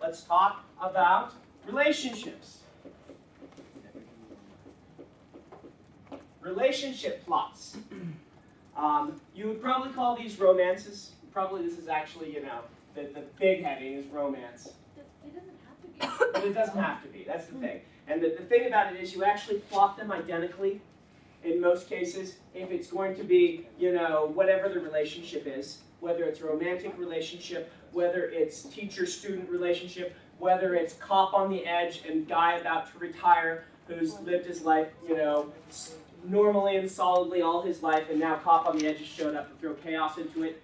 let's talk about relationships. Relationship plots. You would probably call these romances. Probably this is actually, the big heading is romance. It doesn't have to be. But it doesn't have to be, that's the thing. And the thing about it is you actually plot them identically in most cases if it's going to be, whatever the relationship is, whether it's a romantic relationship, whether it's teacher-student relationship, whether it's cop on the edge and guy about to retire who's lived his life, normally and solidly all his life, and now cop on the edge has showed up to throw chaos into it.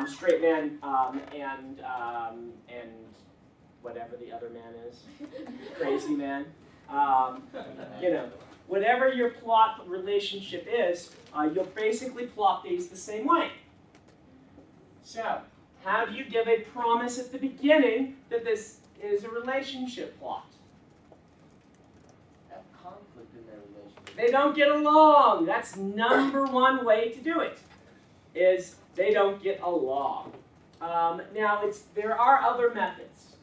Straight man and whatever the other man is, crazy man. Whatever your plot relationship is, you'll basically plot these the same way. So, how do you give a promise at the beginning that this is a relationship plot? Have conflict in their relationship. They don't get along. That's number one way to do it, is they don't get along. Now, there are other methods.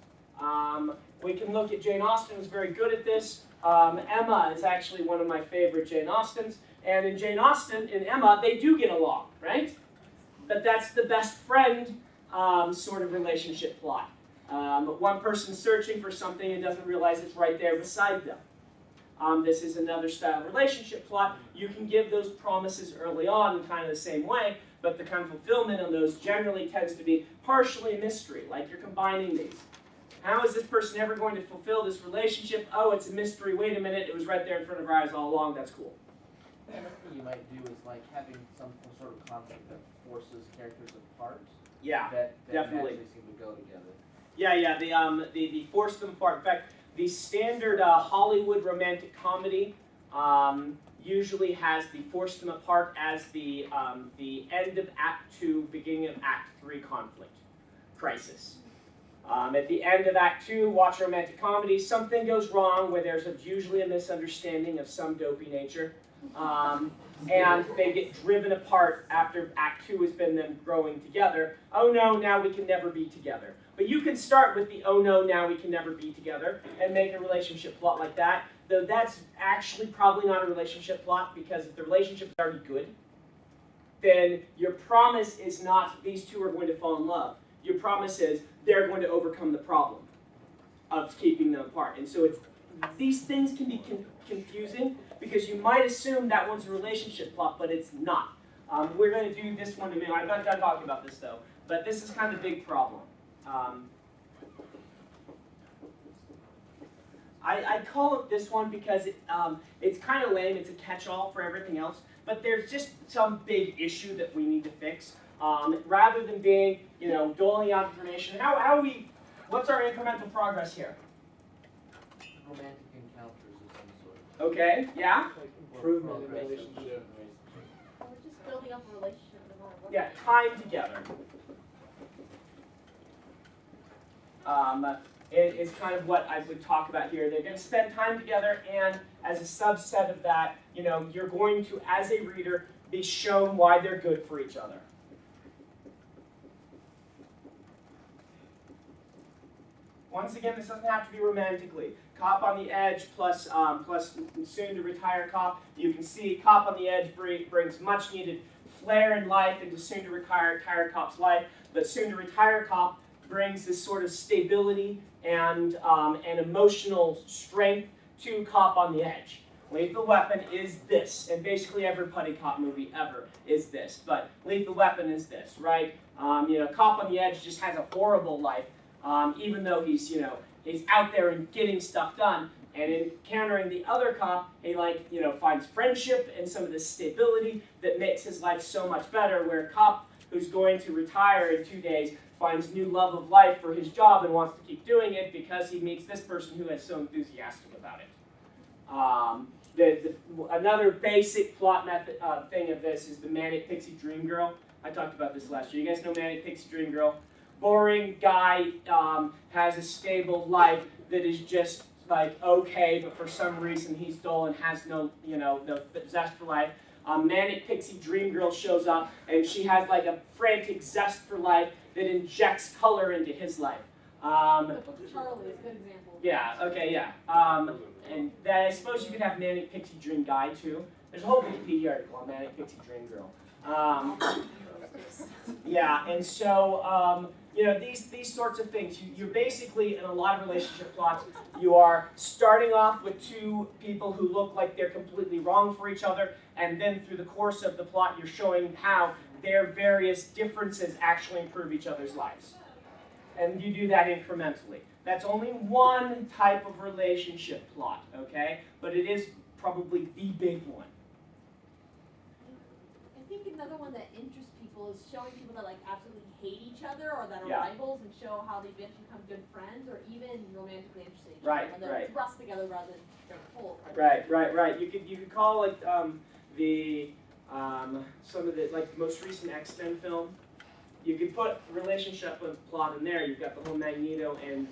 We can look at Jane Austen, who's very good at this. Emma is actually one of my favorite Jane Austens. And in Jane Austen, in Emma, they do get along, right? But that's the best friend sort of relationship plot. One person's searching for something and doesn't realize it's right there beside them. This is another style of relationship plot. You can give those promises early on in kind of the same way, but the kind of fulfillment on those generally tends to be partially a mystery, like you're combining these. How is this person ever going to fulfill this relationship? Oh, it's a mystery. Wait a minute, it was right there in front of our eyes all along. That's cool. Another thing you might do is like having some sort of conflict that forces characters apart. Yeah, that definitely naturally seem to go together. Yeah. The force them apart. In fact, the standard Hollywood romantic comedy usually has the force them apart as the end of Act 2, beginning of Act 3 conflict, crisis. At the end of Act 2, watch a romantic comedy, something goes wrong where there's usually a misunderstanding of some dopey nature, and they get driven apart after Act 2 has been them growing together. Oh no, now we can never be together. But you can start with the oh no, now we can never be together and make a relationship plot like that, though that's actually probably not a relationship plot, because if the relationship's already good, then your promise is not these two are going to fall in love. Your promise is they're going to overcome the problem of keeping them apart. And so these things can be confusing because you might assume that one's a relationship plot, but it's not. We're going to do this one in a minute. I'm not done talking about this though, but this is kind of a big problem. I call it this one because it's kind of lame. It's a catch-all for everything else, but there's just some big issue that we need to fix. Rather than being, doling out information, what's our incremental progress here? Romantic encounters of some sort. Okay, yeah? Improvement in relationship. We're just building up a relationship no matter what. Yeah, time together. Is kind of what I would talk about here. They're going to spend time together, and as a subset of that, you're going to, as a reader, be shown why they're good for each other. Once again, this doesn't have to be romantically. Cop on the edge plus soon-to-retire cop. You can see cop on the edge brings much-needed flair and life into soon-to-retire cop's life, but soon-to-retire cop brings this sort of stability and emotional strength to cop on the edge. Lethal Weapon is this, and basically every buddy cop movie ever is this, but Lethal Weapon is this, right? Cop on the edge just has a horrible life, even though he's out there and getting stuff done, and encountering the other cop, he finds friendship and some of this stability that makes his life so much better, where a cop who's going to retire in 2 days finds new love of life for his job and wants to keep doing it because he meets this person who is so enthusiastic about it. Another basic plot method thing of this is the Manic Pixie Dream Girl. I talked about this last year. You guys know Manic Pixie Dream Girl? Boring guy has a stable life that is just okay, but for some reason he's dull and has no zest for life. Manic Pixie Dream Girl shows up and she has a frantic zest for life that injects color into his life. Charlie is a good example. Yeah, okay, yeah. And that, I suppose you could have Manic Pixie Dream Guy too. There's a whole Wikipedia article on Manic Pixie Dream Girl. Yeah, and so, you know, these sorts of things, you're basically, in a lot of relationship plots, you are starting off with two people who look like they're completely wrong for each other, and then through the course of the plot, you're showing how their various differences actually improve each other's lives. And you do that incrementally. That's only one type of relationship plot, okay? But it is probably the big one. I think another one that interests people is showing people that like absolutely hate each other or that are Yeah. rivals, and show how they eventually become good friends or even romantically interested in each Right, other. When they're right. thrust together rather than they're full. Right. You could call like some of the like most recent X-Men film. You could put relationship plot in there. You've got the whole Magneto and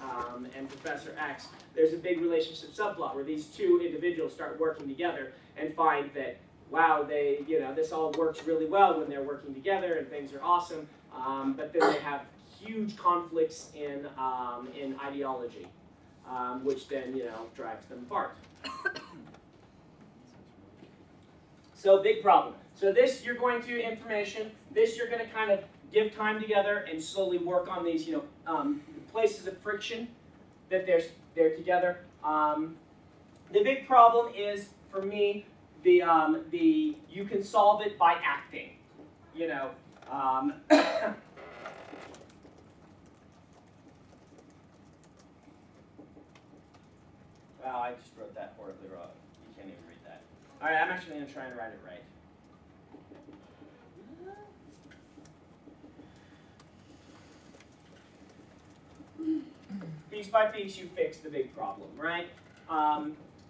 Professor X. There's a big relationship subplot where these two individuals start working together and find that wow, this all works really well when they're working together and things are awesome. But then they have huge conflicts in ideology, which then drives them apart. So big problem. So this you're going to information. This you're going to kind of give time together and slowly work on these places of friction that they're together. The big problem is for me you can solve it by acting. Wow, I just wrote that horribly wrong. You can't even read that. All right, I'm actually going to try and write it right. Piece by piece, you fix the big problem, right?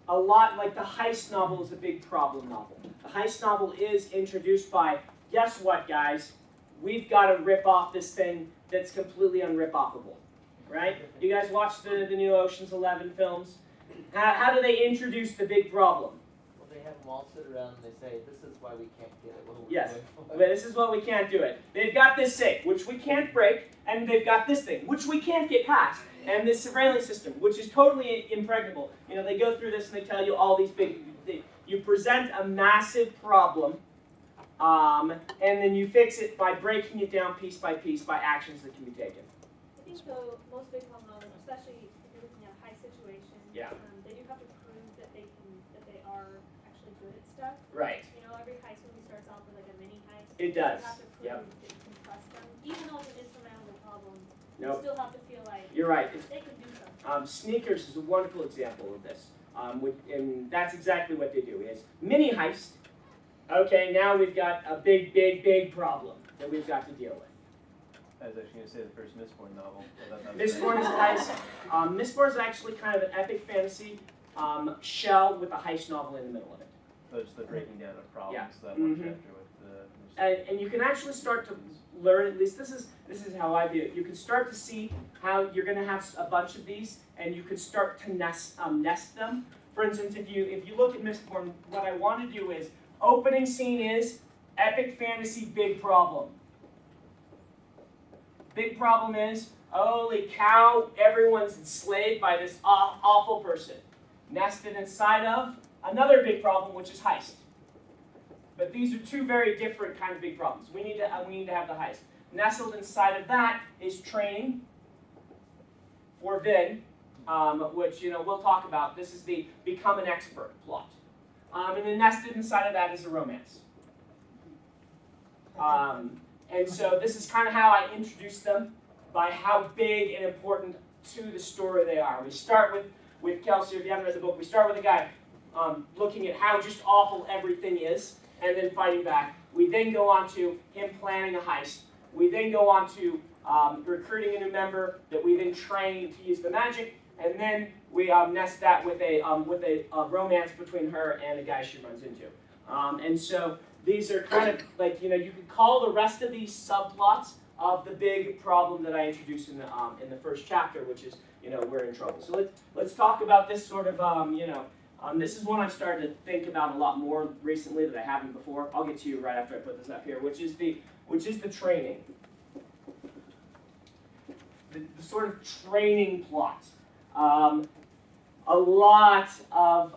A lot, like the heist novel is a big problem novel. The heist novel is introduced by, guess what, guys? We've got to rip off this thing that's completely unrip-offable, right? You guys watch the new Ocean's 11 films? How do they introduce the big problem? Well, they have them all sit around and they say, this is why we can't get it. What are we Yes, doing for? okay, this is what we can't do it. They've got this safe, which we can't break, and they've got this thing, which we can't get past, and this surveillance system, which is totally impregnable. They go through this and they tell you all these you present a massive problem, and then you fix it by breaking it down piece by actions that can be taken. I think the most big problem, especially if you're looking at a high situation, Yeah. They do have to prove that they are actually good at stuff. Right. Every heist movie starts off with like a mini heist. It does. You have to prove Yep. that you can trust them, even though it's an insurmountable problem. You Nope. still have to feel like You're right. they can do something. Sneakers is a wonderful example of this, and that's exactly what they do. Is mini heist. Okay, now we've got a big problem that we've got to deal with. I was actually going to say the first Mistborn novel. Mistborn is a heist. Mistborn is actually kind of an epic fantasy shell with a heist novel in the middle of it. So it's the breaking down of problems, Yeah. that one Mhm. chapter with the... And you can actually start to learn, at least this is how I view it. You can start to see how you're going to have a bunch of these, and you can start to nest them. For instance, if you look at Mistborn, what I want to do is opening scene is epic fantasy big problem. Big problem is, holy cow, everyone's enslaved by this awful person. Nested inside of another big problem, which is heist. But these are two very different kind of big problems. We need to have the heist. Nestled inside of that is training for Vin, which we'll talk about. This is the become an expert plot. And then nested inside of that is a romance. And so this is kind of how I introduce them, by how big and important to the story they are. We start with Kelsey, if you haven't read the book, we start with a guy looking at how just awful everything is, and then fighting back. We then go on to him planning a heist. We then go on to recruiting a new member that we then train to use the magic, and then we nest that with a romance between her and a guy she runs into. And so these are kind of like, you could call the rest of these subplots of the big problem that I introduced in the first chapter, which is, we're in trouble. So let's talk about this sort of, this is one I've started to think about a lot more recently that I haven't before. I'll get to you right after I put this up here, which is the training. the sort of training plot. A lot of,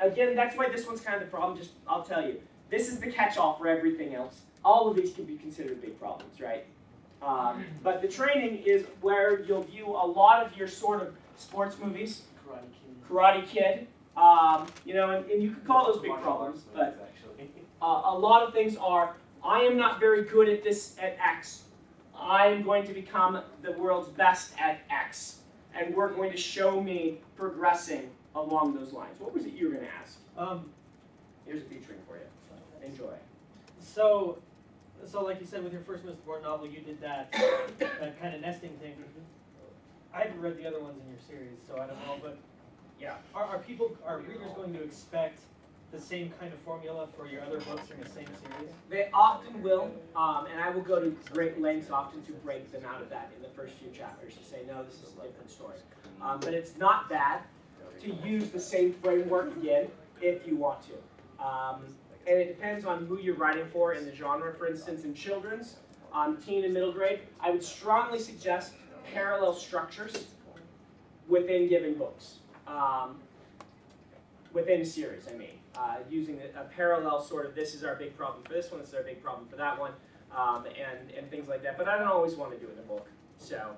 again, that's why this one's kind of the problem. Just, I'll tell you, this is the catch-all for everything else. All of these can be considered big problems, right? But the training is where you'll view a lot of your sort of sports movies, Karate Kid, and you could call those big problems, but a lot of things are, I am not very good at this at X. I am going to become the world's best at X. And we're going to show me progressing along those lines. What was it you were going to ask? Here's a featuring for you. Enjoy. So like you said, with your first Mistborn novel, you did that kind of nesting thing. I haven't read the other ones in your series, so I don't know. But yeah, are readers going to expect the same kind of formula for your other books in the same series? They often will, and I will go to great lengths often to break them out of that in the first few chapters to say, no, this is a different story. But it's not bad to use the same framework again if you want to. And it depends on who you're writing for in the genre. For instance, in children's, teen and middle grade, I would strongly suggest parallel structures within given books. Within a series, I mean. Using a parallel sort of, this is our big problem for this one, this is our big problem for that one, and things like that. But I don't always want to do it in a book. So,